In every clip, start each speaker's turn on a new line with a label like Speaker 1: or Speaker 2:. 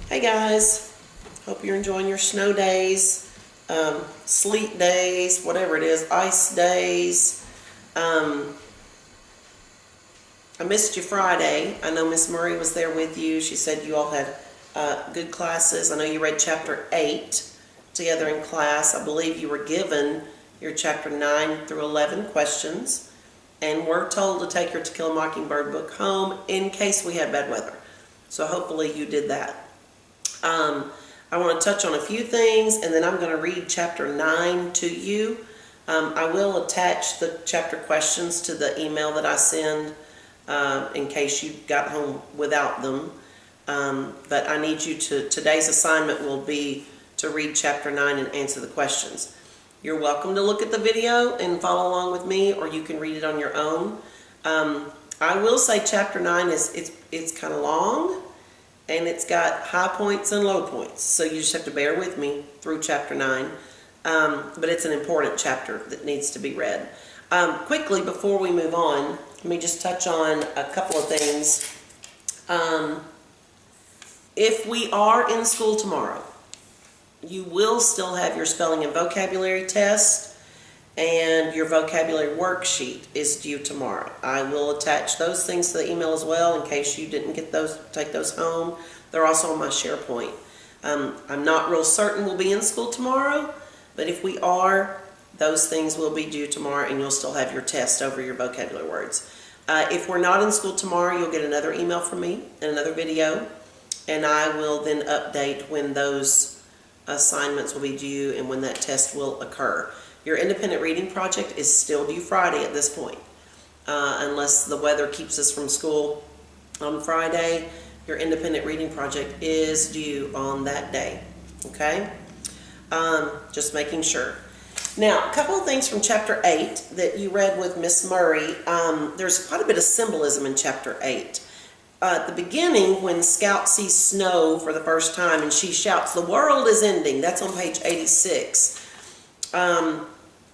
Speaker 1: Hey guys, hope you're enjoying your snow days, sleet days, whatever it is, ice days. I missed you Friday. I know Miss Murray was there with you. She said you all had good classes. I know you read chapter 8 together in class. I believe you were given your chapter 9 through 11 questions, and we're told to take your To Kill a Mockingbird book home in case we had bad weather. So hopefully you did that. I want to touch on a few things, and then I'm going to read chapter 9 to you. I will attach the chapter questions to the email that I send in case you got home without them. But I need you to, today's assignment will be to read chapter 9 and answer the questions. You're welcome to look at the video and follow along with me, or you can read it on your own. I will say chapter 9 it's kind of long, and it's got high points and low points, so you just have to bear with me through chapter 9. But it's an important chapter that needs to be read. Quickly, before we move on, let me just touch on a couple of things. If we are in school tomorrow, you will still have your spelling and vocabulary test, and your vocabulary worksheet is due tomorrow. I will attach those things to the email as well in case you didn't get those, take those home. They're also on my SharePoint. I'm not real certain we'll be in school tomorrow, but if we are, those things will be due tomorrow, and you'll still have your test over your vocabulary words. If we're not in school tomorrow, you'll get another email from me and another video, and I will then update when those assignments will be due and when that test will occur. Your independent reading project is still due Friday at this point. Unless the weather keeps us from school on Friday, your independent reading project is due on that day. Okay? Just making sure. Now, a couple of things from chapter 8 that you read with Miss Murray. There's quite a bit of symbolism in chapter 8. At the beginning, when Scout sees snow for the first time and she shouts, "The world is ending," that's on page 86.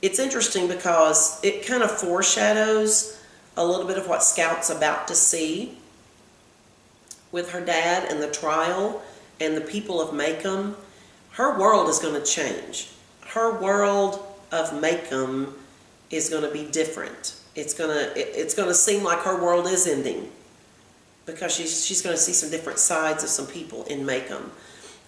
Speaker 1: It's interesting because it kind of foreshadows a little bit of what Scout's about to see with her dad and the trial and the people of Macomb. Her world is going to change. Her world of Macomb is going to be different. It's going to seem like her world is ending because she's going to see some different sides of some people in Macomb.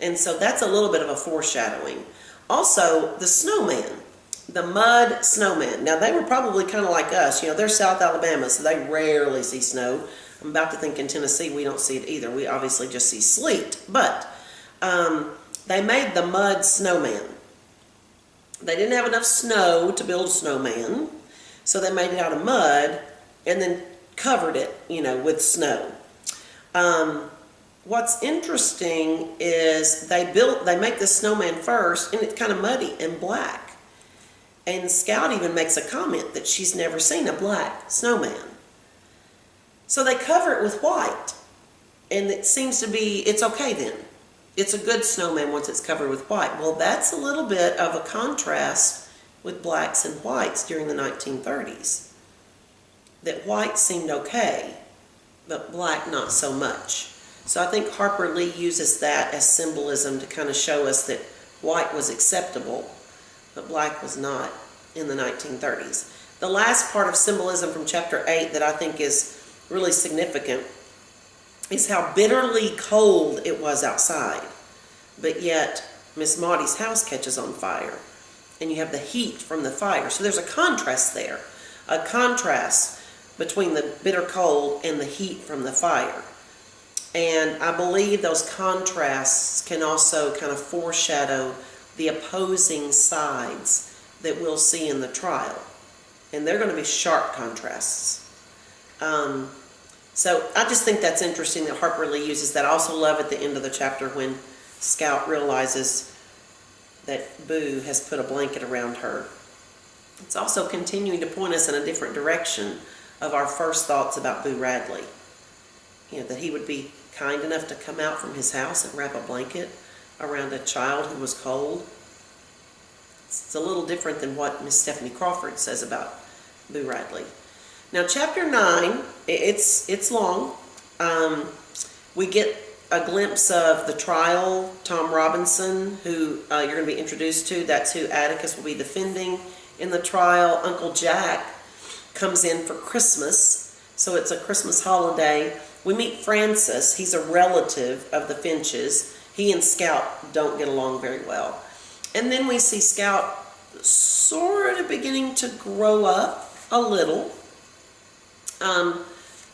Speaker 1: And so that's a little bit of a foreshadowing. Also, the snowman. The mud snowman. Now, they were probably kind of like us. You know, they're South Alabama, so they rarely see snow. I'm about to think in Tennessee we don't see it either. We obviously just see sleet. But they made the mud snowman. They didn't have enough snow to build a snowman, so they made it out of mud and then covered it, with snow. What's interesting is they make the snowman first, and it's kind of muddy and black. And Scout even makes a comment that she's never seen a black snowman. So they cover it with white. And it seems to be, it's okay then. It's a good snowman once it's covered with white. Well, that's a little bit of a contrast with blacks and whites during the 1930s. That white seemed okay, but black not so much. So I think Harper Lee uses that as symbolism to kind of show us that white was acceptable, but black was not in the 1930s. The last part of symbolism from chapter 8 that I think is really significant is how bitterly cold it was outside, but yet Miss Maudie's house catches on fire, and you have the heat from the fire. So there's a contrast there, a contrast between the bitter cold and the heat from the fire. And I believe those contrasts can also kind of foreshadow the opposing sides that we'll see in the trial. And they're going to be sharp contrasts. So I just think that's interesting that Harper Lee uses that. I also love at the end of the chapter when Scout realizes that Boo has put a blanket around her. It's also continuing to point us in a different direction of our first thoughts about Boo Radley. That he would be kind enough to come out from his house and wrap a blanket around a child who was cold. It's a little different than what Miss Stephanie Crawford says about Boo Radley. Now, chapter 9, it's long. We get a glimpse of the trial, Tom Robinson, who you're going to be introduced to. That's who Atticus will be defending in the trial. Uncle Jack comes in for Christmas, so it's a Christmas holiday. We meet Francis. He's a relative of the Finches. He and Scout don't get along very well. And then we see Scout sort of beginning to grow up a little,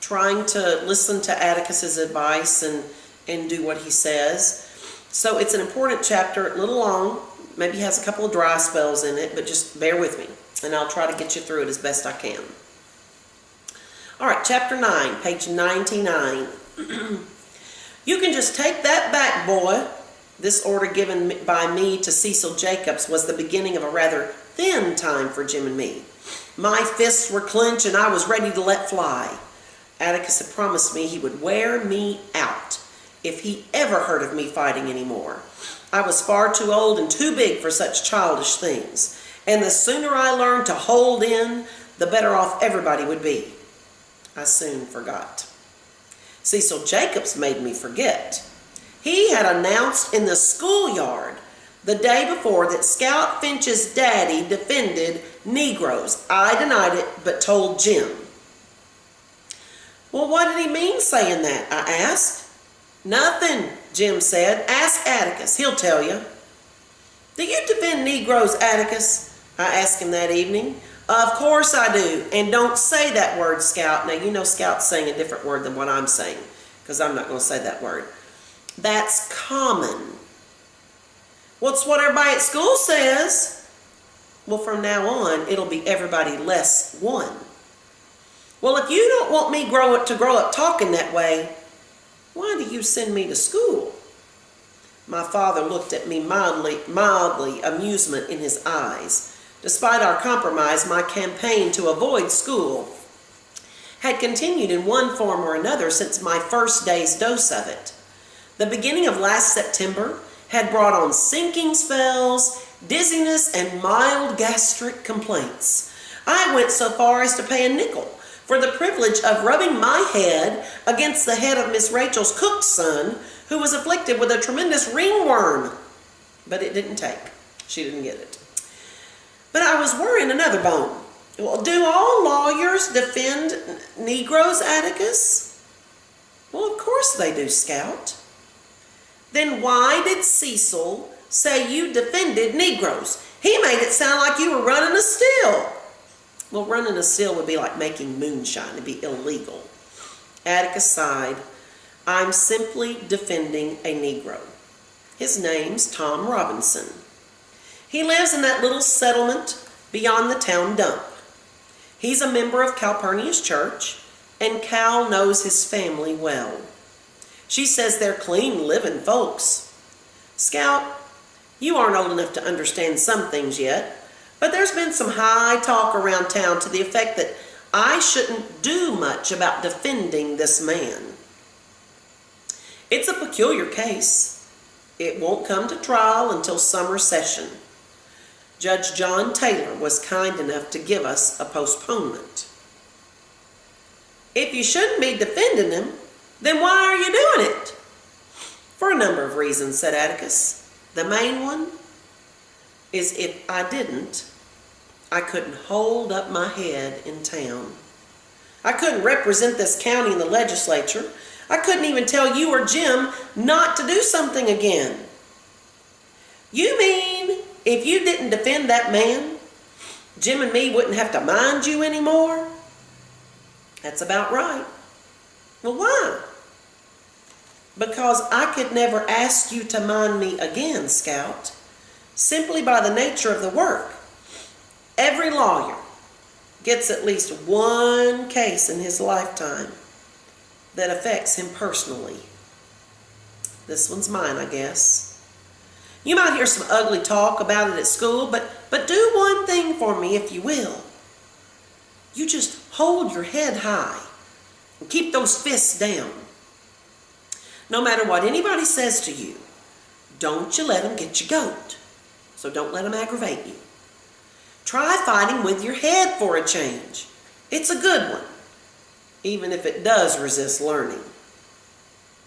Speaker 1: trying to listen to Atticus's advice and do what he says. So it's an important chapter, a little long, maybe has a couple of dry spells in it, but just bear with me, and I'll try to get you through it as best I can. All right, chapter 9, page 99. You can just take that back, boy. This order given by me to Cecil Jacobs was the beginning of a rather thin time for Jim and me. My fists were clenched and I was ready to let fly. Atticus had promised me he would wear me out if he ever heard of me fighting anymore. I was far too old and too big for such childish things, and the sooner I learned to hold in, the better off everybody would be. I soon forgot. Cecil Jacobs made me forget. He had announced in the schoolyard the day before that Scout Finch's daddy defended Negroes. I denied it, but told Jim. Well, what did he mean saying that? I asked. Nothing, Jim said. Ask Atticus. He'll tell you. Do you defend Negroes, Atticus? I asked him that evening. Of course I do. And don't say that word, Scout. Now, you know Scout's saying a different word than what I'm saying, because I'm not going to say that word. That's common. Well, it's what everybody at school says. Well, from now on, it'll be everybody less one. Well, if you don't want me to grow up talking that way, why do you send me to school? My father looked at me mildly amusement in his eyes. Despite our compromise, my campaign to avoid school had continued in one form or another since my first day's dose of it. The beginning of last September had brought on sinking spells, dizziness, and mild gastric complaints. I went so far as to pay a nickel for the privilege of rubbing my head against the head of Miss Rachel's cook's son, who was afflicted with a tremendous ringworm. But it didn't take. She didn't get it. But I was worrying another bone. Well, do all lawyers defend Negroes, Atticus? Well, of course they do, Scout. Then why did Cecil say you defended Negroes? He made it sound like you were running a still. Well, running a still would be like making moonshine. It'd be illegal. Atticus sighed. I'm simply defending a Negro. His name's Tom Robinson. He lives in that little settlement beyond the town dump. He's a member of Calpurnia's church, and Cal knows his family well. She says they're clean living folks. Scout, you aren't old enough to understand some things yet, but there's been some high talk around town to the effect that I shouldn't do much about defending this man. It's a peculiar case. It won't come to trial until summer session. Judge John Taylor was kind enough to give us a postponement. If you shouldn't be defending him, then why are you doing it? For a number of reasons, said Atticus. The main one is if I didn't, I couldn't hold up my head in town. I couldn't represent this county in the legislature. I couldn't even tell you or Jim not to do something again. You mean if you didn't defend that man, Jim and me wouldn't have to mind you anymore? That's about right. Well, why? Because I could never ask you to mind me again, Scout, simply by the nature of the work. Every lawyer gets at least one case in his lifetime that affects him personally. This one's mine, I guess. You might hear some ugly talk about it at school, but do one thing for me, if you will. You just hold your head high and keep those fists down. No matter what anybody says to you, don't you let them get your goat. So don't let them aggravate you. Try fighting with your head for a change. It's a good one, even if it does resist learning.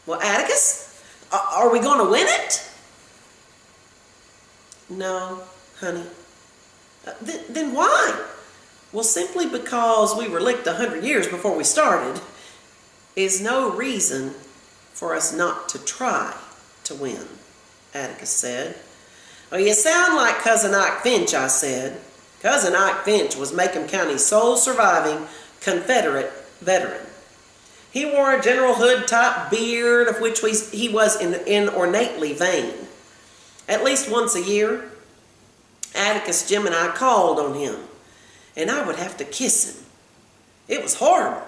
Speaker 1: Well, Atticus, Are we going to win it? No, honey. Then why? Well, simply because we were licked 100 years before we started is no reason for us not to try to win, Atticus said. Well, you sound like Cousin Ike Finch, I said. Cousin Ike Finch was Macomb County's sole surviving Confederate veteran. He wore a General Hood-type beard, of which he was ornately vain. At least once a year, Atticus, Jim, and I called on him, and I would have to kiss him. It was horrible.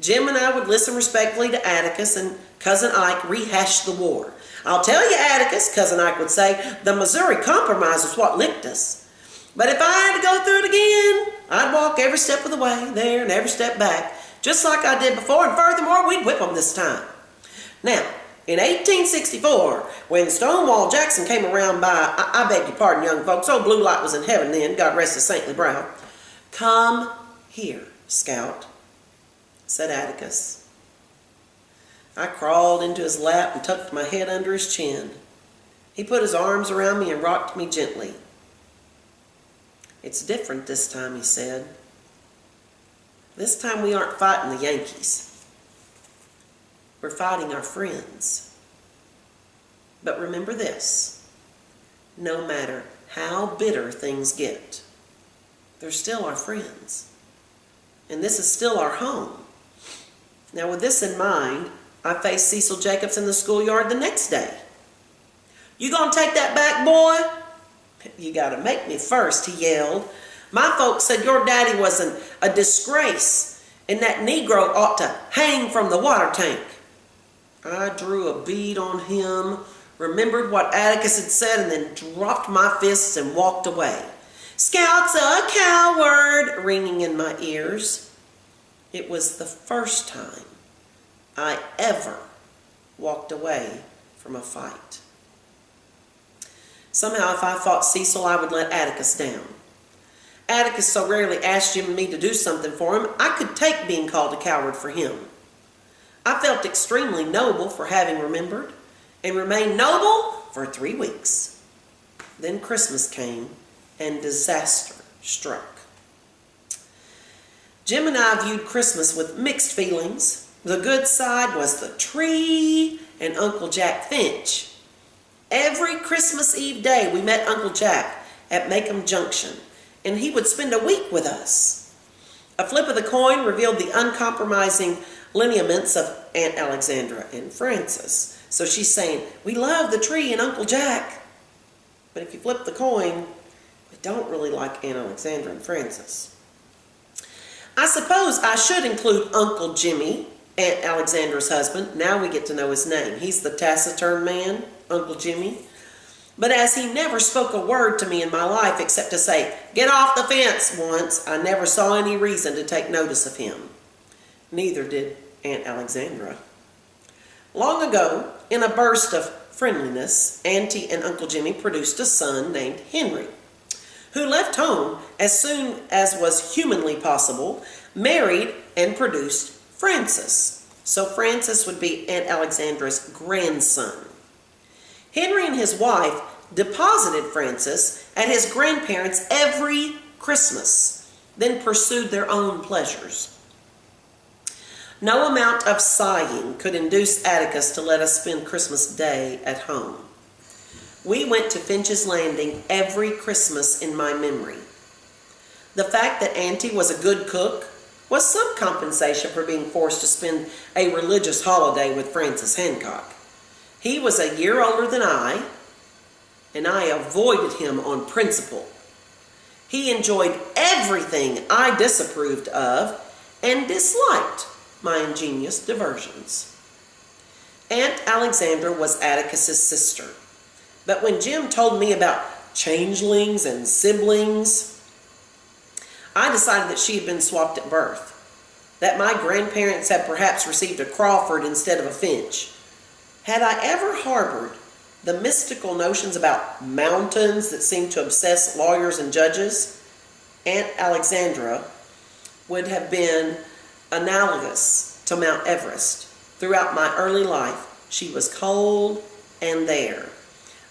Speaker 1: Jim and I would listen respectfully to Atticus, and Cousin Ike rehashed the war. I'll tell you, Atticus, Cousin Ike would say, the Missouri Compromise was what licked us. But if I had to go through it again, I'd walk every step of the way there and every step back, just like I did before, and furthermore, we'd whip them this time. Now, in 1864, when Stonewall Jackson came around by, I beg your pardon, young folks, old Blue Light was in heaven then, God rest his saintly brow. Come here, Scout, said Atticus. I crawled into his lap and tucked my head under his chin. He put his arms around me and rocked me gently. It's different this time, he said. This time we aren't fighting the Yankees. We're fighting our friends. But remember this, no matter how bitter things get, they're still our friends. And this is still our home. Now with this in mind, I faced Cecil Jacobs in the schoolyard the next day. You gonna take that back, boy? You gotta make me first, he yelled. My folks said your daddy was a disgrace and that Negro ought to hang from the water tank. I drew a bead on him, remembered what Atticus had said, and then dropped my fists and walked away. Scout's a coward, ringing in my ears. It was the first time I ever walked away from a fight. Somehow, if I fought Cecil, I would let Atticus down. Atticus so rarely asked Jim and me to do something for him, I could take being called a coward for him. I felt extremely noble for having remembered, and remained noble for 3 weeks. Then Christmas came, and disaster struck. Jim and I viewed Christmas with mixed feelings. The good side was the tree and Uncle Jack Finch. Every Christmas Eve day we met Uncle Jack at Macomb Junction, and he would spend a week with us. A flip of the coin revealed the uncompromising lineaments of Aunt Alexandra and Frances. So she's saying, we love the tree and Uncle Jack. But if you flip the coin, we don't really like Aunt Alexandra and Frances. I suppose I should include Uncle Jimmy, Aunt Alexandra's husband. Now we get to know his name. He's the taciturn man, Uncle Jimmy. But as he never spoke a word to me in my life except to say, get off the fence once, I never saw any reason to take notice of him. Neither did Aunt Alexandra. Long ago, in a burst of friendliness, Auntie and Uncle Jimmy produced a son named Henry, who left home as soon as was humanly possible, married, and produced Francis. So Francis would be Aunt Alexandra's grandson. Henry and his wife deposited Francis at his grandparents' every Christmas, then pursued their own pleasures. No amount of sighing could induce Atticus to let us spend Christmas Day at home. We went to Finch's Landing every Christmas in my memory. The fact that Auntie was a good cook was some compensation for being forced to spend a religious holiday with Francis Hancock. He was a year older than I, and I avoided him on principle. He enjoyed everything I disapproved of and disliked my ingenious diversions. Aunt Alexandra was Atticus's sister, but when Jim told me about changelings and siblings, I decided that she had been swapped at birth, that my grandparents had perhaps received a Crawford instead of a Finch. Had I ever harbored the mystical notions about mountains that seemed to obsess lawyers and judges, Aunt Alexandra would have been analogous to Mount Everest throughout my early life She was cold and there.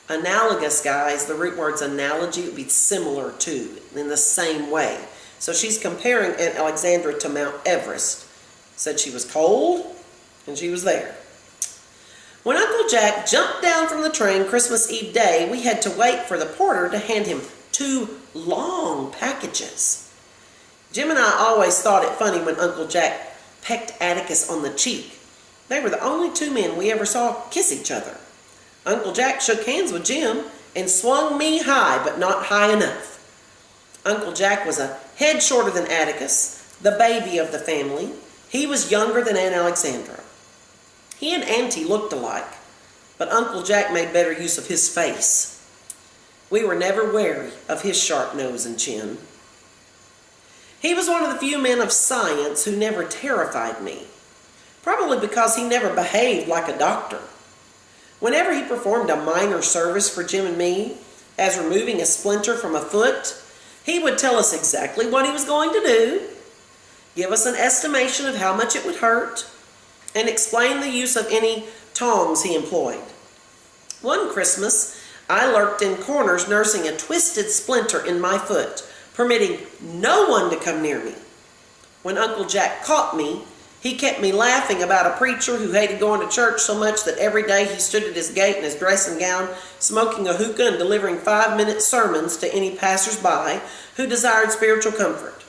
Speaker 1: Analogous, guys, the root word's analogy would be similar to, in the same way. So she's comparing Aunt Alexandra to Mount Everest. Said she was cold and she was there. When Uncle Jack jumped down from the train Christmas Eve day, we had to wait for the porter to hand him 2 long packages. Jim and I always thought it funny when Uncle Jack pecked Atticus on the cheek. They were the only 2 men we ever saw kiss each other. Uncle Jack shook hands with Jim and swung me high, but not high enough. Uncle Jack was a head shorter than Atticus, the baby of the family. He was younger than Aunt Alexandra. He and Auntie looked alike, but Uncle Jack made better use of his face. We were never wary of his sharp nose and chin. He was one of the few men of science who never terrified me, probably because he never behaved like a doctor. Whenever he performed a minor service for Jim and me, as removing a splinter from a foot, he would tell us exactly what he was going to do, give us an estimation of how much it would hurt, and explain the use of any tongs he employed. One Christmas, I lurked in corners nursing a twisted splinter in my foot, permitting no one to come near me. When Uncle Jack caught me, he kept me laughing about a preacher who hated going to church so much that every day he stood at his gate in his dressing gown, smoking a hookah and delivering 5-minute sermons to any passers-by who desired spiritual comfort.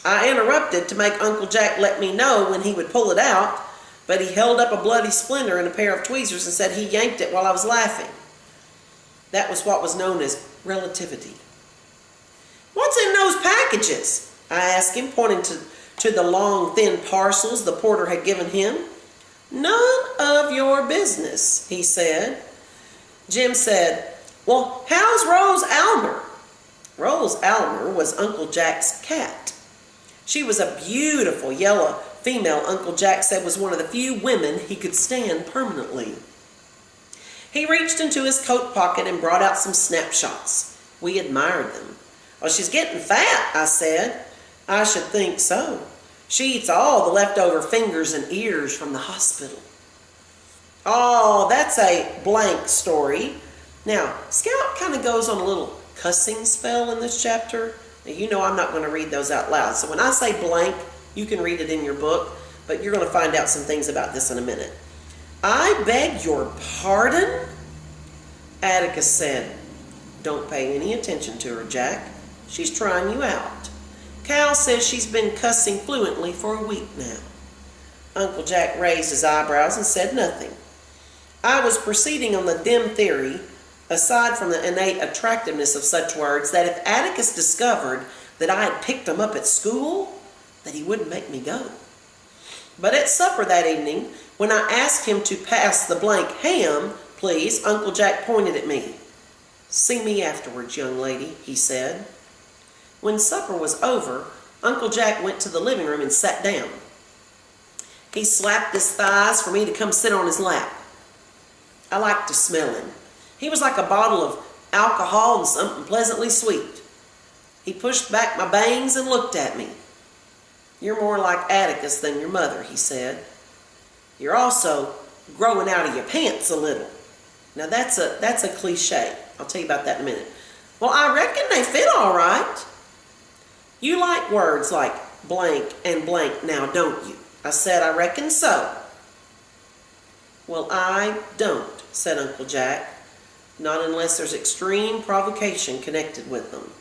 Speaker 1: I interrupted to make Uncle Jack let me know when he would pull it out, but he held up a bloody splinter and a pair of tweezers and said he yanked it while I was laughing. That was what was known as relativity. "What's in those packages?" I asked him, pointing to the long, thin parcels the porter had given him. "None of your business," he said. Jim said, "Well, how's Rose Almer?" Rose Almer was Uncle Jack's cat. She was a beautiful yellow female Uncle Jack said was one of the few women he could stand permanently. He reached into his coat pocket and brought out some snapshots. We admired them. "Oh, she's getting fat," I said. "I should think so. She eats all the leftover fingers and ears from the hospital." Oh, that's a blank story. Now, Scout kind of goes on a little cussing spell in this chapter. Now, you know I'm not going to read those out loud. So when I say blank, you can read it in your book, but you're going to find out some things about this in a minute. "I beg your pardon?" Atticus said. "Don't pay any attention to her, Jack. She's trying you out. Cal says she's been cussing fluently for a week now." Uncle Jack raised his eyebrows and said nothing. I was proceeding on the dim theory, aside from the innate attractiveness of such words, that if Atticus discovered that I had picked them up at school, that he wouldn't make me go. But at supper that evening, when I asked him to pass the blank ham, please, Uncle Jack pointed at me. "See me afterwards, young lady," he said. When supper was over, Uncle Jack went to the living room and sat down. He slapped his thighs for me to come sit on his lap. I liked to smell him. He was like a bottle of alcohol and something pleasantly sweet. He pushed back my bangs and looked at me. "You're more like Atticus than your mother," he said. "You're also growing out of your pants a little." Now that's a cliche. I'll tell you about that in a minute. "Well, I reckon they fit all right." "You like words like blank and blank now, don't you?" I said, "I reckon so." "Well, I don't," said Uncle Jack. "Not unless there's extreme provocation connected with them.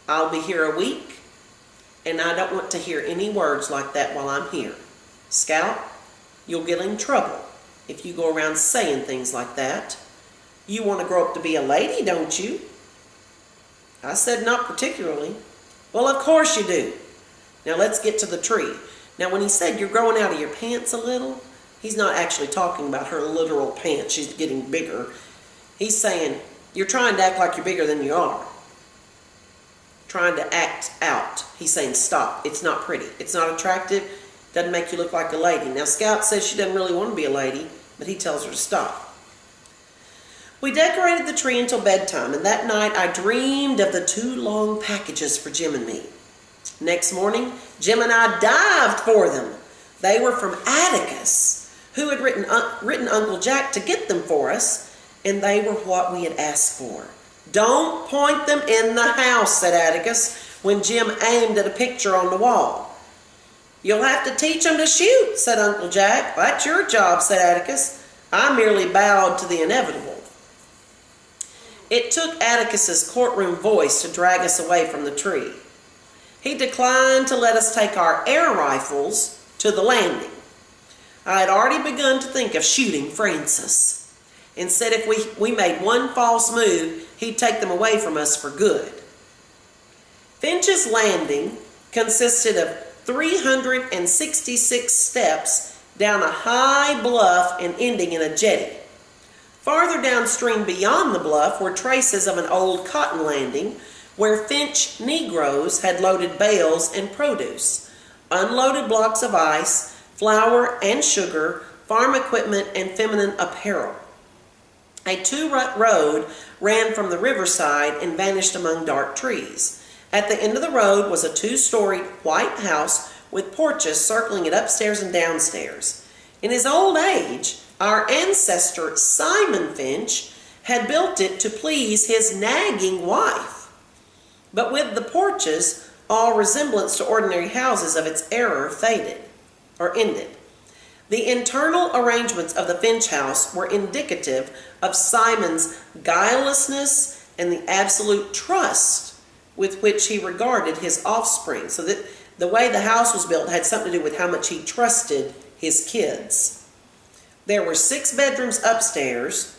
Speaker 1: I'll be here a week, and I don't want to hear any words like that while I'm here. Scout, you'll get in trouble if you go around saying things like that. You want to grow up to be a lady, don't you?" I said, "Not particularly." "Well, of course you do. Now let's get to the tree." Now when he said you're growing out of your pants a little, he's not actually talking about her literal pants. She's getting bigger. He's saying you're trying to act like you're bigger than you are. Trying to act out. He's saying stop. It's not pretty. It's not attractive. Doesn't make you look like a lady. Now Scout says she doesn't really want to be a lady, but he tells her to stop. We decorated the tree until bedtime, and that night I dreamed of the 2 long packages for Jim and me. Next morning, Jim and I dived for them. They were from Atticus, who had written Uncle Jack to get them for us, and they were what we had asked for. "Don't point them in the house," said Atticus, when Jim aimed at a picture on the wall. "You'll have to teach them to shoot," said Uncle Jack. "That's your job," said Atticus. I merely bowed to the inevitable. It took Atticus's courtroom voice to drag us away from the tree. He declined to let us take our air rifles to the landing. I had already begun to think of shooting Francis, and said if we made one false move, he'd take them away from us for good. Finch's Landing consisted of 366 steps down a high bluff and ending in a jetty. Farther downstream beyond the bluff were traces of an old cotton landing where Finch Negroes had loaded bales and produce, unloaded blocks of ice, flour and sugar, farm equipment, and feminine apparel. A two-rut road ran from the riverside and vanished among dark trees. At the end of the road was a two-storied white house with porches circling it upstairs and downstairs. In his old age, our ancestor Simon Finch had built it to please his nagging wife. But with the porches, all resemblance to ordinary houses of its era ended. The internal arrangements of the Finch house were indicative of Simon's guilelessness and the absolute trust with which he regarded his offspring. So that the way the house was built had something to do with how much he trusted his kids. There were 6 bedrooms upstairs,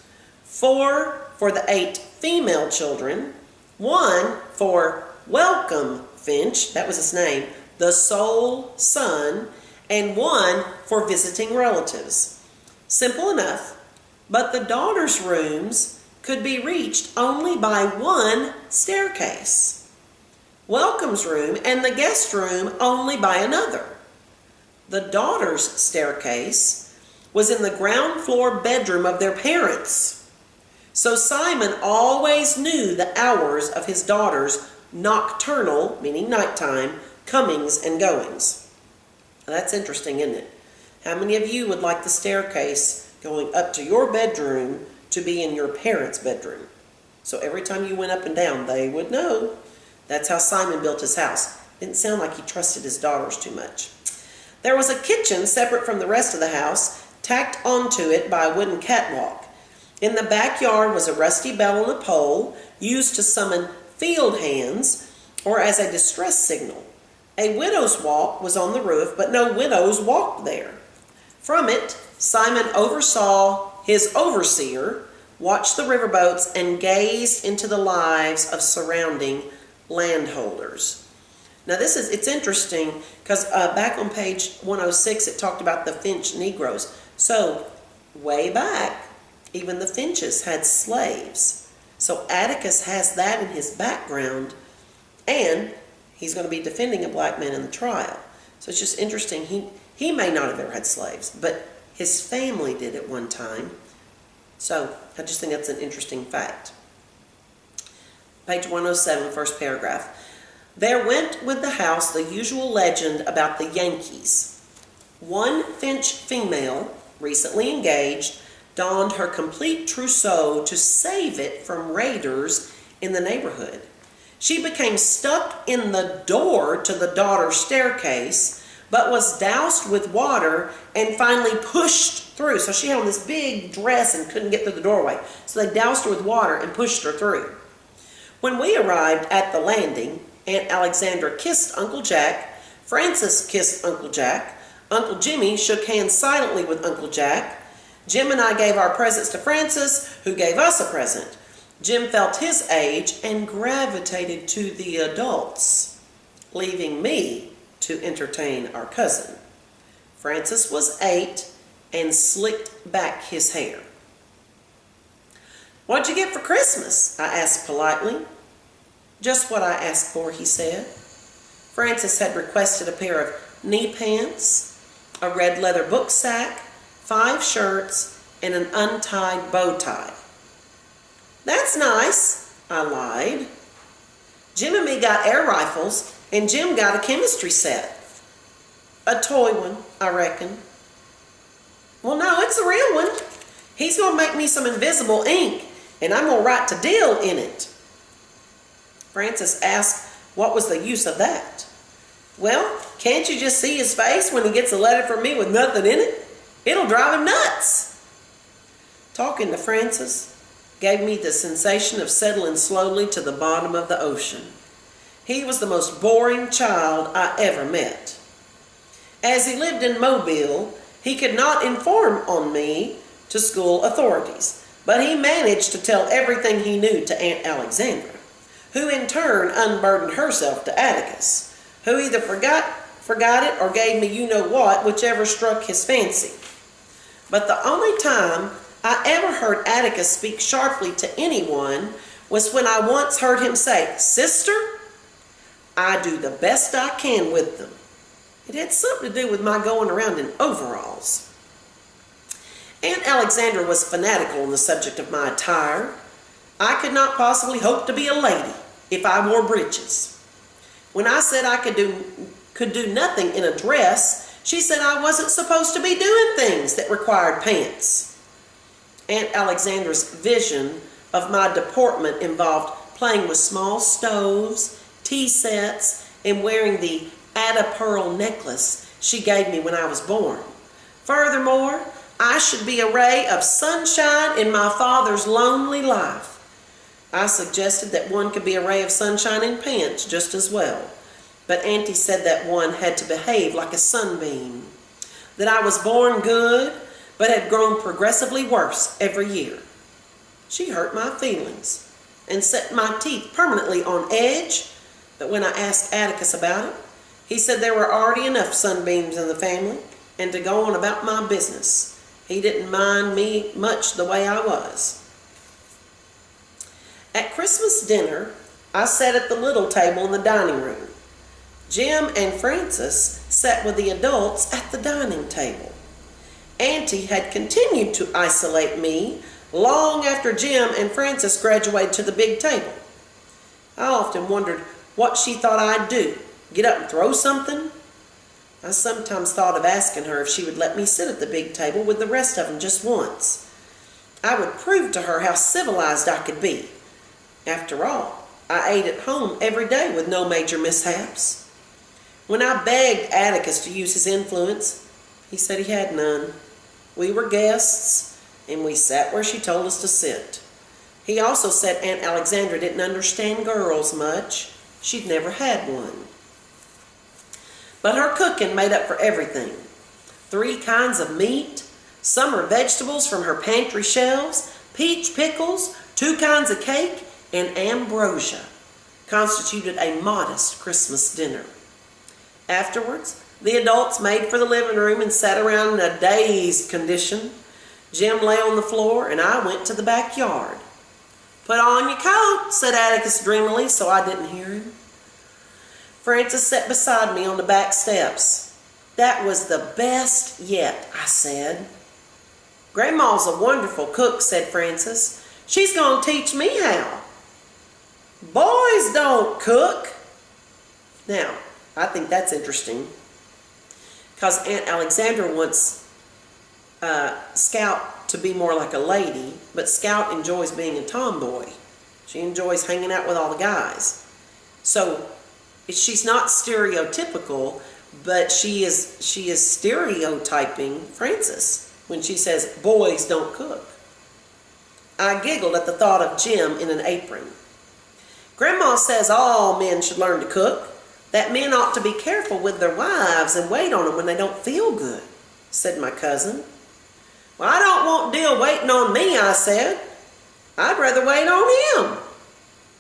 Speaker 1: 4 for the 8 female children, 1 for Welcome Finch, that was his name, the sole son, and 1 for visiting relatives. Simple enough, but the daughters' rooms could be reached only by 1 staircase. Welcome's room and the guest room only by another. The daughters' staircase was in the ground floor bedroom of their parents. So Simon always knew the hours of his daughters' nocturnal, meaning nighttime, comings and goings. Now that's interesting, isn't it? How many of you would like the staircase going up to your bedroom to be in your parents' bedroom? So every time you went up and down, they would know. That's how Simon built his house. Didn't sound like he trusted his daughters too much. There was a kitchen separate from the rest of the house, tacked onto it by a wooden catwalk. In the backyard was a rusty bell on a pole, used to summon field hands or as a distress signal. A widow's walk was on the roof, but no widows walked there. From it, Simon oversaw his overseer, watched the riverboats, and gazed into the lives of surrounding landholders. Now it's interesting because back on page 106 it talked about the Finch Negroes. So way back, even the Finches had slaves. So Atticus has that in his background, and he's going to be defending a black man in the trial. So it's just interesting. He may not have ever had slaves, but his family did at one time. So I just think that's an interesting fact. Page 107, first paragraph. There went with the house the usual legend about the Yankees. One Finch female, recently engaged, donned her complete trousseau to save it from raiders in the neighborhood. She became stuck in the door to the daughter's staircase, but was doused with water and finally pushed through. So she had on this big dress and couldn't get through the doorway. So they doused her with water and pushed her through. When we arrived at the landing, Aunt Alexandra kissed Uncle Jack, Francis kissed Uncle Jack, Uncle Jimmy shook hands silently with Uncle Jack, Jim and I gave our presents to Francis, who gave us a present. Jim felt his age and gravitated to the adults, leaving me to entertain our cousin. Francis was 8 and slicked back his hair. "What'd you get for Christmas?" I asked politely. "Just what I asked for," he said. Francis had requested a pair of knee pants, a red leather book sack, 5 shirts, and an untied bow tie. "That's nice," I lied. "Jim and me got air rifles, and Jim got a chemistry set." "A toy one, I reckon." Well, no, it's a real one. He's going to make me some invisible ink, and I'm going to write to deal in it. Francis asked what was the use of that. Well, can't you just see his face when he gets a letter from me with nothing in it? It'll drive him nuts. Talking to Francis gave me the sensation of settling slowly to the bottom of the ocean. He was the most boring child I ever met. As he lived in Mobile, he could not inform on me to school authorities, but he managed to tell everything he knew to Aunt Alexandra, who in turn unburdened herself to Atticus, who either forgot it or gave me you-know-what, whichever struck his fancy. But the only time I ever heard Atticus speak sharply to anyone was when I once heard him say, "Sister, I do the best I can with them." It had something to do with my going around in overalls. Aunt Alexandra was fanatical on the subject of my attire. I could not possibly hope to be a lady if I wore breeches. When I said I could do nothing in a dress, she said I wasn't supposed to be doing things that required pants. Aunt Alexandra's vision of my deportment involved playing with small stoves, tea sets, and wearing the Ada pearl necklace she gave me when I was born. Furthermore, I should be a ray of sunshine in my father's lonely life. I suggested that one could be a ray of sunshine in pants just as well, but Auntie said that one had to behave like a sunbeam, that I was born good, but had grown progressively worse every year. She hurt my feelings and set my teeth permanently on edge, but when I asked Atticus about it, he said there were already enough sunbeams in the family, and to go on about my business. He didn't mind me much the way I was. At Christmas dinner, I sat at the little table in the dining room. Jim and Francis sat with the adults at the dining table. Auntie had continued to isolate me long after Jim and Francis graduated to the big table. I often wondered what she thought I'd do. Get up and throw something? I sometimes thought of asking her if she would let me sit at the big table with the rest of them just once. I would prove to her how civilized I could be. After all, I ate at home every day with no major mishaps. When I begged Atticus to use his influence, he said he had none. We were guests, and we sat where she told us to sit. He also said Aunt Alexandra didn't understand girls much. She'd never had one. But her cooking made up for everything. 3 kinds of meat, summer vegetables from her pantry shelves, peach pickles, 2 kinds of cake, and ambrosia constituted a modest Christmas dinner. Afterwards, the adults made for the living room and sat around in a dazed condition. Jim lay on the floor, and I went to the backyard. "Put on your coat," said Atticus dreamily, so I didn't hear him. Francis sat beside me on the back steps. "That was the best yet," I said. "Grandma's a wonderful cook," said Francis. "She's going to teach me how." "Boys don't cook." Now, I think that's interesting, because Aunt Alexandra wants Scout to be more like a lady, but Scout enjoys being a tomboy. She enjoys hanging out with all the guys. So she's not stereotypical, but she is stereotyping Francis when she says boys don't cook. I giggled at the thought of Jim in an apron. "Grandma says all men should learn to cook, that men ought to be careful with their wives and wait on them when they don't feel good," said my cousin. "Well, I don't want Dill waiting on me," I said. "I'd rather wait on him."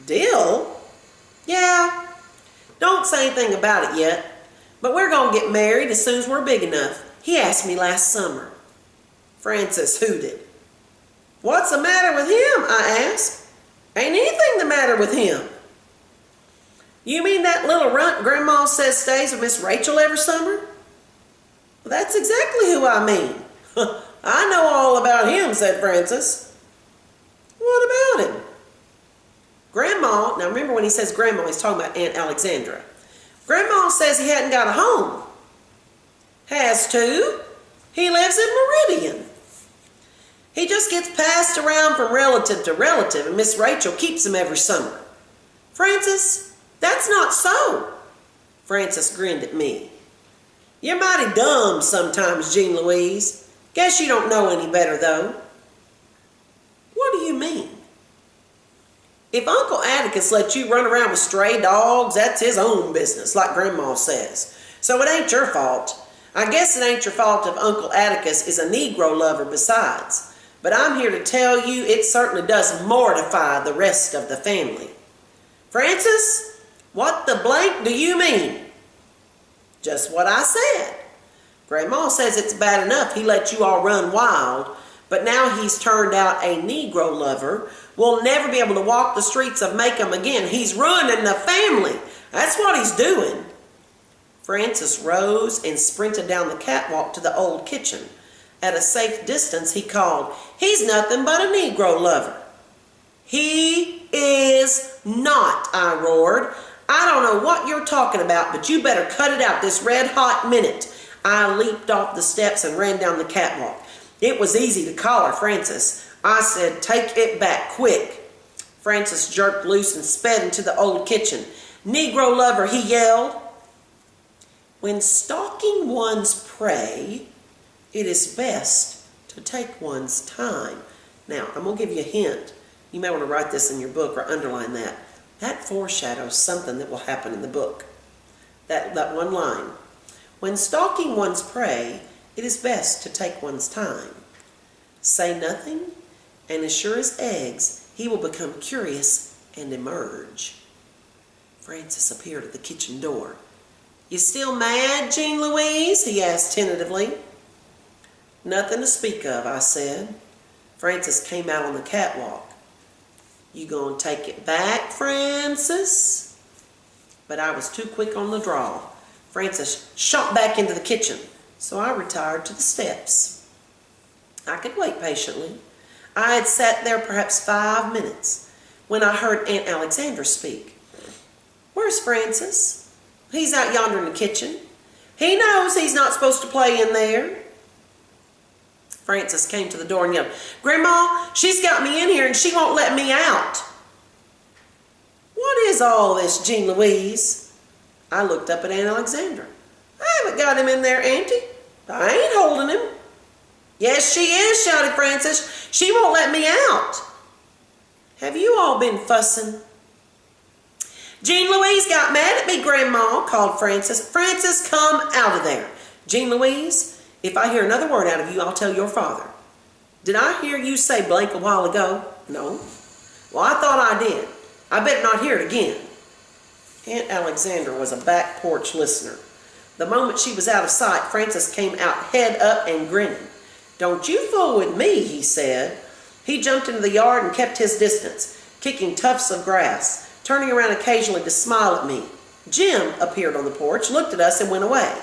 Speaker 1: "Dill?" "Yeah. Don't say anything about it yet, but we're going to get married as soon as we're big enough. He asked me last summer." Francis hooted. "What's the matter with him?" I asked. "Ain't anything the matter with him." "You mean that little runt Grandma says stays with Miss Rachel every summer?" "Well, that's exactly who I mean." "I know all about him," said Francis. "What about him?" "Grandma," now remember when he says Grandma, he's talking about Aunt Alexandra. "Grandma says he hadn't got a home." "Has to?" He lives in Meridian. He just gets passed around from relative to relative, and Miss Rachel keeps him every summer. Francis, that's not so. Francis grinned at me. You're mighty dumb sometimes, Jean Louise. Guess you don't know any better, though. What do you mean? If Uncle Atticus lets you run around with stray dogs, that's his own business, like Grandma says. So it ain't your fault. I guess it ain't your fault if Uncle Atticus is a Negro lover besides. But I'm here to tell you it certainly does mortify the rest of the family. Francis, what the blank do you mean? Just what I said. Grandma says it's bad enough he let you all run wild, but now he's turned out a Negro lover. We'll never be able to walk the streets of Macomb again. He's ruining the family. That's what he's doing. Francis rose and sprinted down the catwalk to the old kitchen. At a safe distance, he called, He's nothing but a Negro lover. He is not, I roared. I don't know what you're talking about, but you better cut it out this red-hot minute. I leaped off the steps and ran down the catwalk. It was easy to collar Francis. I said, Take it back, quick. Francis jerked loose and sped into the old kitchen. Negro lover, he yelled. When stalking one's prey, it is best to take one's time. Now, I'm going to give you a hint. You may want to write this in your book or underline that. That foreshadows something that will happen in the book. That one line. When stalking one's prey, it is best to take one's time. Say nothing, and as sure as eggs, he will become curious and emerge. Francis appeared at the kitchen door. You still mad, Jean Louise? He asked tentatively. Nothing to speak of, I said. Francis came out on the catwalk. You gonna take it back, Francis? But I was too quick on the draw. Francis shot back into the kitchen, so I retired to the steps. I could wait patiently. I had sat there perhaps 5 minutes when I heard Aunt Alexandra speak. Where's Francis? He's out yonder in the kitchen. He knows he's not supposed to play in there. Francis came to the door and yelled, Grandma, she's got me in here and she won't let me out. What is all this, Jean Louise? I looked up at Aunt Alexandra. I haven't got him in there, Auntie. I ain't holding him. Yes, she is, shouted Francis. She won't let me out. Have you all been fussing? Jean Louise got mad at me, Grandma, called Francis. Francis, come out of there. Jean Louise, if I hear another word out of you, I'll tell your father. Did I hear you say blank a while ago? No. Well, I thought I did. I better not hear it again. Aunt Alexandra was a back porch listener. The moment she was out of sight, Francis came out head up and grinning. Don't you fool with me, he said. He jumped into the yard and kept his distance, kicking tufts of grass, turning around occasionally to smile at me. Jim appeared on the porch, looked at us, and went away.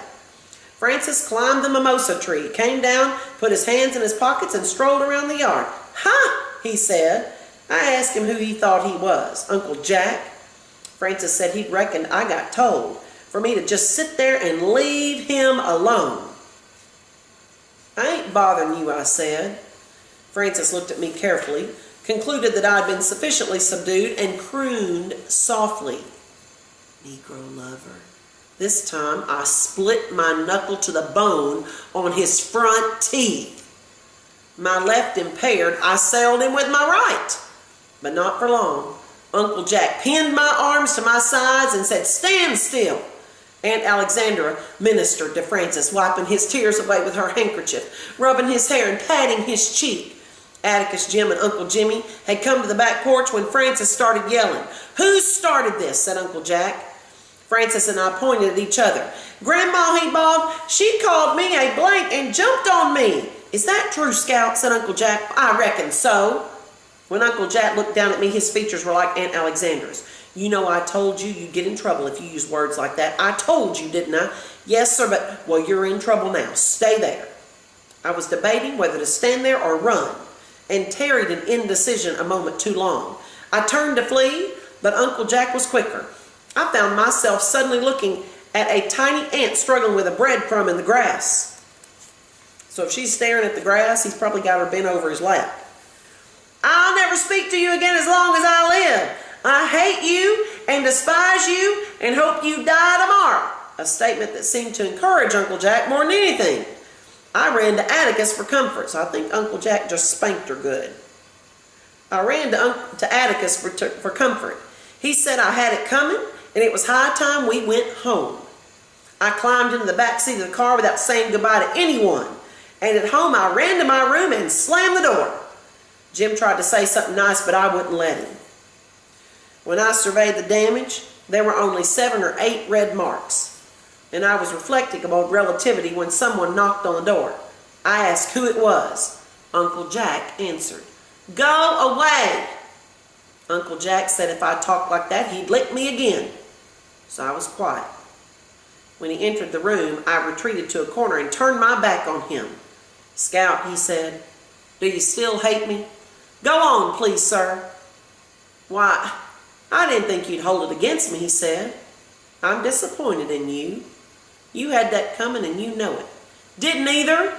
Speaker 1: Francis climbed the mimosa tree, came down, put his hands in his pockets, and strolled around the yard. Ha! He said. I asked him who he thought he was. Uncle Jack? Francis said he'd reckoned I got told for me to just sit there and leave him alone. I ain't bothering you, I said. Francis looked at me carefully, concluded that I'd been sufficiently subdued, and crooned softly. Negro lover. This time I split my knuckle to the bone on his front teeth. My left impaired, I sailed him with my right. But not for long. Uncle Jack pinned my arms to my sides and said, Stand still. Aunt Alexandra ministered to Francis, wiping his tears away with her handkerchief, rubbing his hair and patting his cheek. Atticus, Jim, and Uncle Jimmy had come to the back porch when Francis started yelling. Who started this? Said Uncle Jack. Francis and I pointed at each other. Grandma, he bawled, she called me a blank and jumped on me. Is that true, Scout? Said Uncle Jack. I reckon so. When Uncle Jack looked down at me, his features were like Aunt Alexandra's. You know I told you you'd get in trouble if you used words like that. I told you, didn't I? Yes, sir, but, well, you're in trouble now. Stay there. I was debating whether to stand there or run, and tarried in indecision a moment too long. I turned to flee, but Uncle Jack was quicker. I found myself suddenly looking at a tiny ant struggling with a breadcrumb in the grass. So if she's staring at the grass, he's probably got her bent over his lap. I'll never speak to you again as long as I live. I hate you and despise you and hope you die tomorrow. A statement that seemed to encourage Uncle Jack more than anything. I ran to Atticus for comfort, so I think Uncle Jack just spanked her good. I ran to Atticus for comfort. He said I had it coming and it was high time we went home. I climbed into the back seat of the car without saying goodbye to anyone. And at home I ran to my room and slammed the door. Jim tried to say something nice, but I wouldn't let him. When I surveyed the damage, there were only 7 or 8 red marks. And I was reflecting about relativity when someone knocked on the door. I asked who it was. Uncle Jack answered. Go away! Uncle Jack said if I talked like that, he'd lick me again. So I was quiet. When he entered the room, I retreated to a corner and turned my back on him. Scout, he said, do you still hate me? Go on, please, sir. Why, I didn't think you'd hold it against me, he said. I'm disappointed in you. You had that coming and you know it. Didn't either.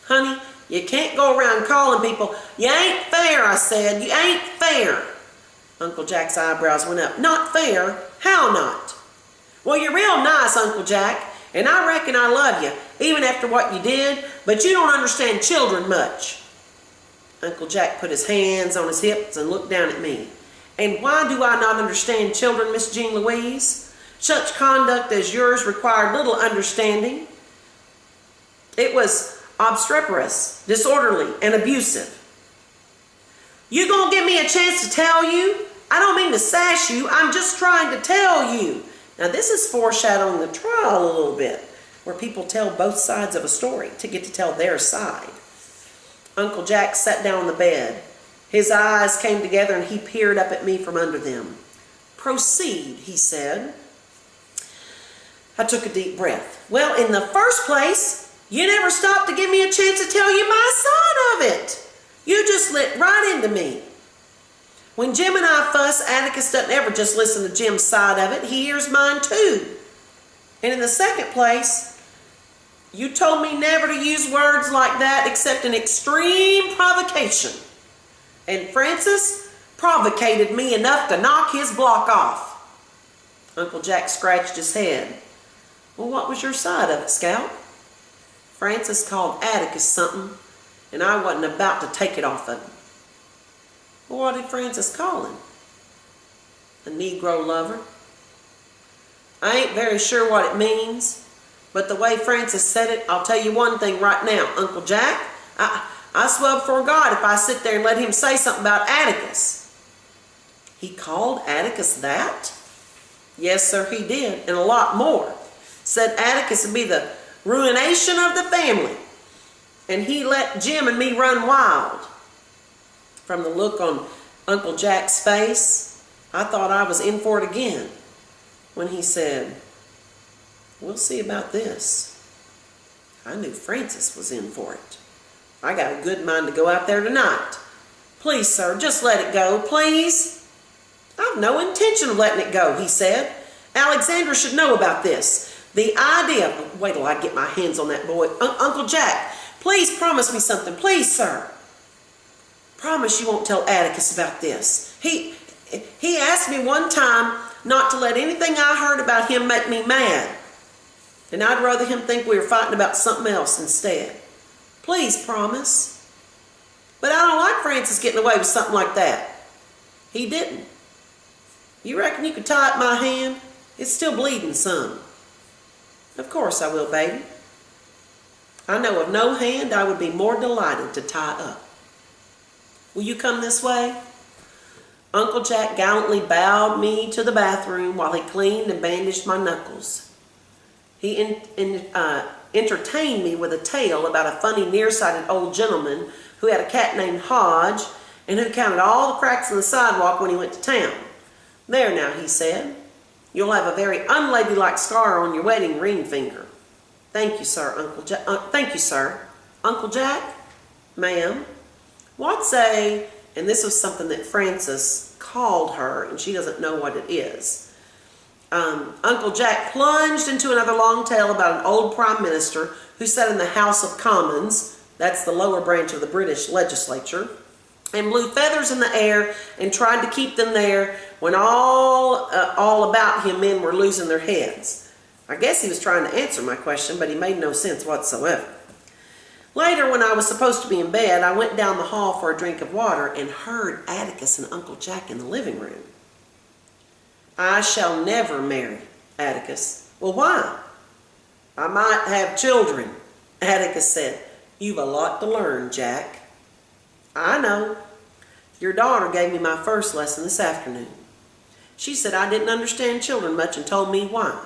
Speaker 1: Honey, you can't go around calling people, you ain't fair, I said, you ain't fair. Uncle Jack's eyebrows went up. Not fair? How not? Well, you're real nice, Uncle Jack, and I reckon I love you, even after what you did, but you don't understand children much. Uncle Jack put his hands on his hips and looked down at me. And why do I not understand children, Miss Jean Louise? Such conduct as yours required little understanding. It was obstreperous, disorderly, and abusive. You gonna give me a chance to tell you? I don't mean to sass you, I'm just trying to tell you. Now this is foreshadowing the trial a little bit, where people tell both sides of a story to get to tell their side. Uncle Jack sat down on the bed. His eyes came together and he peered up at me from under them. Proceed, he said. I took a deep breath. Well, in the first place, you never stopped to give me a chance to tell you my side of it. You just lit right into me. When Jim and I fuss, Atticus doesn't ever just listen to Jim's side of it. He hears mine too. And in the second place, you told me never to use words like that except in extreme provocation. And Francis provocated me enough to knock his block off. Uncle Jack scratched his head. Well, what was your side of it, Scout? Francis called Atticus something, and I wasn't about to take it off of him. Well, what did Francis call him? A Negro lover? I ain't very sure what it means, but the way Francis said it, I'll tell you one thing right now, Uncle Jack. I swear before God if I sit there and let him say something about Atticus. He called Atticus that? Yes, sir, he did, and a lot more. Said Atticus would be the ruination of the family. And he let Jim and me run wild. From the look on Uncle Jack's face, I thought I was in for it again. When he said, we'll see about this. I knew Francis was in for it. I got a good mind to go out there tonight. Please, sir, just let it go, please. I've no intention of letting it go, he said. Alexandra should know about this. The idea, wait till I get my hands on that boy. Uncle Jack, please promise me something, please, sir. Promise you won't tell Atticus about this. He asked me one time not to let anything I heard about him make me mad. And I'd rather him think we were fighting about something else instead. Please promise. But I don't like Francis getting away with something like that. He didn't. You reckon you could tie up my hand? It's still bleeding some. Of course I will, baby. I know of no hand I would be more delighted to tie up. Will you come this way? Uncle Jack gallantly bowed me to the bathroom while he cleaned and bandaged my knuckles. He entertained me with a tale about a funny nearsighted old gentleman who had a cat named Hodge and who counted all the cracks in the sidewalk when he went to town. There now, he said, you'll have a very unladylike scar on your wedding ring finger. Thank you, sir, Uncle Jack. Thank you, sir. Uncle Jack? Ma'am? What's a, and this was something that Francis called her, and she doesn't know what it is. Uncle Jack plunged into another long tale about an old prime minister who sat in the House of Commons, that's the lower branch of the British legislature, and blew feathers in the air and tried to keep them there when all about him men were losing their heads. I guess he was trying to answer my question, but he made no sense whatsoever. Later, when I was supposed to be in bed, I went down the hall for a drink of water and heard Atticus and Uncle Jack in the living room. I shall never marry, Atticus. Well, why? I might have children, Atticus said. You've a lot to learn, Jack. I know. Your daughter gave me my first lesson this afternoon. She said I didn't understand children much and told me why.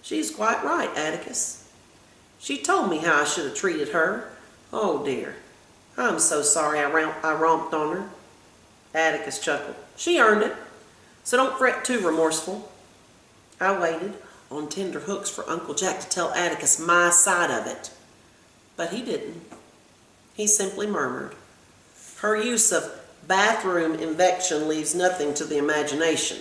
Speaker 1: She's quite right, Atticus. She told me how I should have treated her. Oh, dear. I'm so sorry I romped on her. Atticus chuckled. She earned it, so don't fret too remorseful. I waited on tender hooks for Uncle Jack to tell Atticus my side of it, but he didn't. He simply murmured. Her use of bathroom invective leaves nothing to the imagination,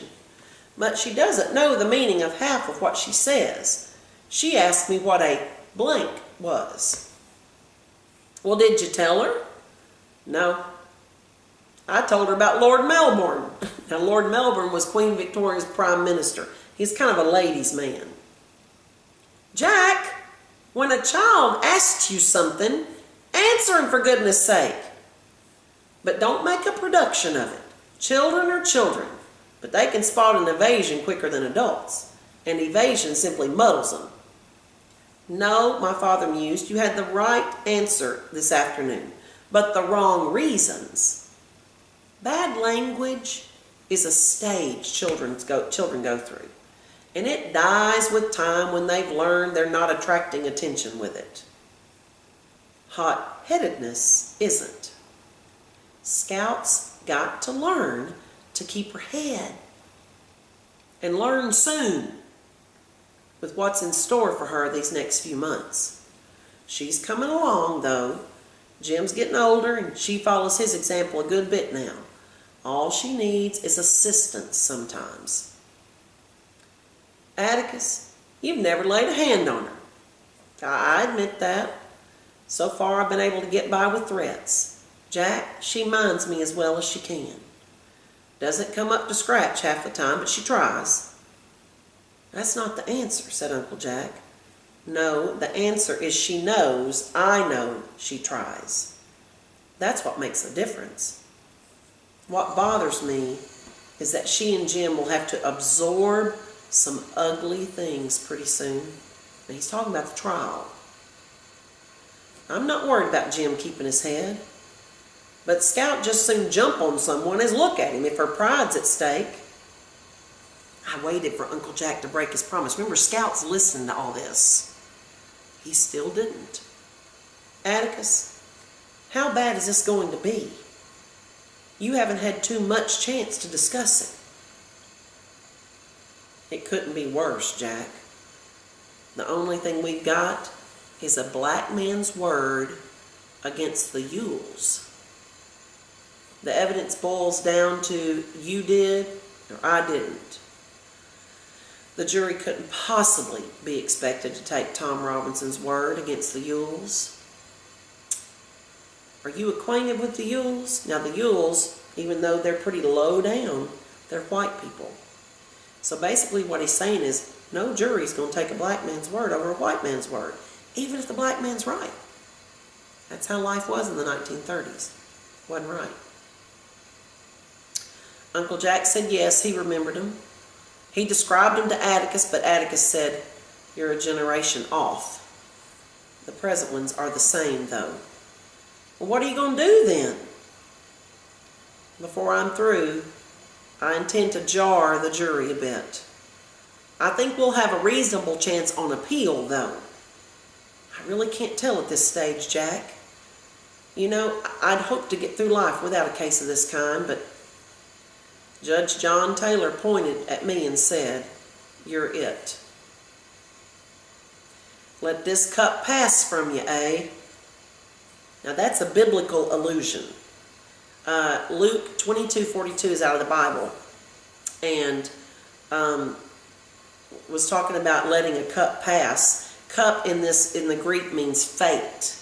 Speaker 1: but she doesn't know the meaning of half of what she says. She asked me what a blank was. Well, did you tell her? No. I told her about Lord Melbourne. Now, Lord Melbourne was Queen Victoria's prime minister. He's kind of a ladies' man. Jack, when a child asks you something, answer him for goodness sake. But don't make a production of it. Children are children, but they can spot an evasion quicker than adults, and evasion simply muddles them. No, my father mused, you had the right answer this afternoon, but the wrong reasons. Bad language is a stage children go through, and it dies with time when they've learned they're not attracting attention with it. Hot-headedness isn't. Scout's got to learn to keep her head, and learn soon with what's in store for her these next few months. She's coming along, though. Jim's getting older, and she follows his example a good bit now. All she needs is assistance sometimes. Atticus, you've never laid a hand on her. I admit that. So far, I've been able to get by with threats. Jack, she minds me as well as she can. Doesn't come up to scratch half the time, but she tries. That's not the answer, said Uncle Jack. No, the answer is she knows, I know she tries. That's what makes the difference. What bothers me is that she and Jim will have to absorb some ugly things pretty soon. And he's talking about the trial. I'm not worried about Jim keeping his head. But Scout just soon jump on someone as look at him if her pride's at stake. I waited for Uncle Jack to break his promise. Remember, Scout's listening to all this. He still didn't. Atticus, how bad is this going to be? You haven't had too much chance to discuss it. It couldn't be worse, Jack. The only thing we've got is a black man's word against the Yules. The evidence boils down to you did or I didn't. The jury couldn't possibly be expected to take Tom Robinson's word against the Yules. Are you acquainted with the Yules? Now the Yules, even though they're pretty low down, they're white people. So basically what he's saying is no jury's going to take a black man's word over a white man's word, even if the black man's right. That's how life was in the 1930s. Wasn't right. Uncle Jack said yes, he remembered him. He described him to Atticus, but Atticus said, you're a generation off. The present ones are the same, though. Well, what are you going to do then? Before I'm through, I intend to jar the jury a bit. I think we'll have a reasonable chance on appeal, though. I really can't tell at this stage, Jack. You know, I'd hoped to get through life without a case of this kind, but Judge John Taylor pointed at me and said, you're it. Let this cup pass from you, eh? Now that's a biblical allusion. Luke 22:42 is out of the Bible. And was talking about letting a cup pass. Cup in the Greek means fate.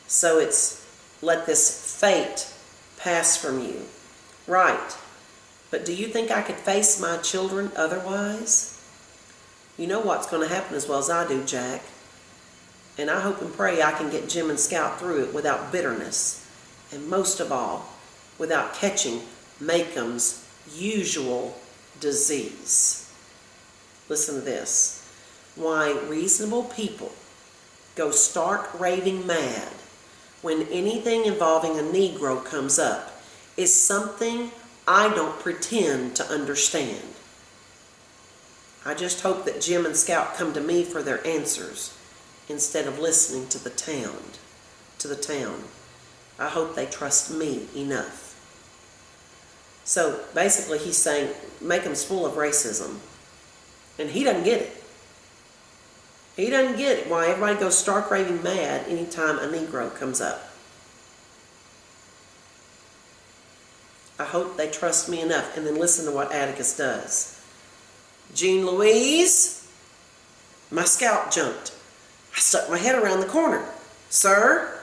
Speaker 1: So it's let this fate pass from you. Right. But do you think I could face my children otherwise? You know what's going to happen as well as I do, Jack. And I hope and pray I can get Jim and Scout through it without bitterness. And most of all, without catching Makeham's usual disease. Listen to this. Why reasonable people go stark raving mad when anything involving a Negro comes up is something I don't pretend to understand. I just hope that Jim and Scout come to me for their answers instead of listening to the town. I hope they trust me enough. So basically he's saying Makeham's full of racism. And he doesn't get it. He doesn't get it why everybody goes stark raving mad anytime a Negro comes up. I hope they trust me enough. And then listen to what Atticus does. Jean Louise, my Scout jumped. I stuck my head around the corner. Sir,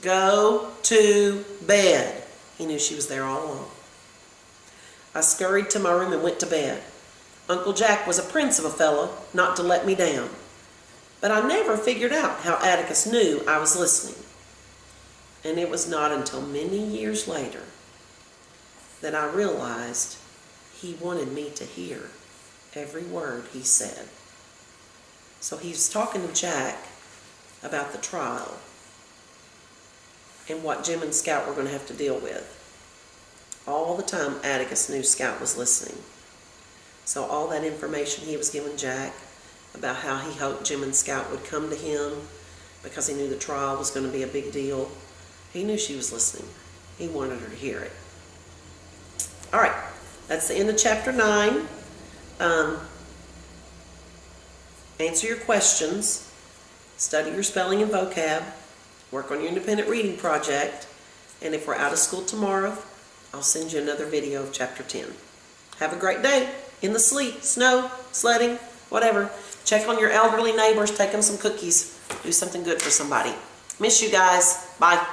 Speaker 1: go to bed. He knew she was there all along. I scurried to my room and went to bed. Uncle Jack was a prince of a fellow not to let me down. But I never figured out how Atticus knew I was listening. And it was not until many years later that I realized he wanted me to hear every word he said. So he was talking to Jack about the trial and what Jim and Scout were going to have to deal with. All the time Atticus knew Scout was listening. So all that information he was giving Jack about how he hoped Jim and Scout would come to him because he knew the trial was going to be a big deal. He knew she was listening. He wanted her to hear it. All right, that's the end of chapter 9. Answer your questions, study your spelling and vocab, work on your independent reading project, and if we're out of school tomorrow, I'll send you another video of chapter 10. Have a great day in the sleet, snow, sledding, whatever. Check on your elderly neighbors, take them some cookies, do something good for somebody. Miss you guys. Bye.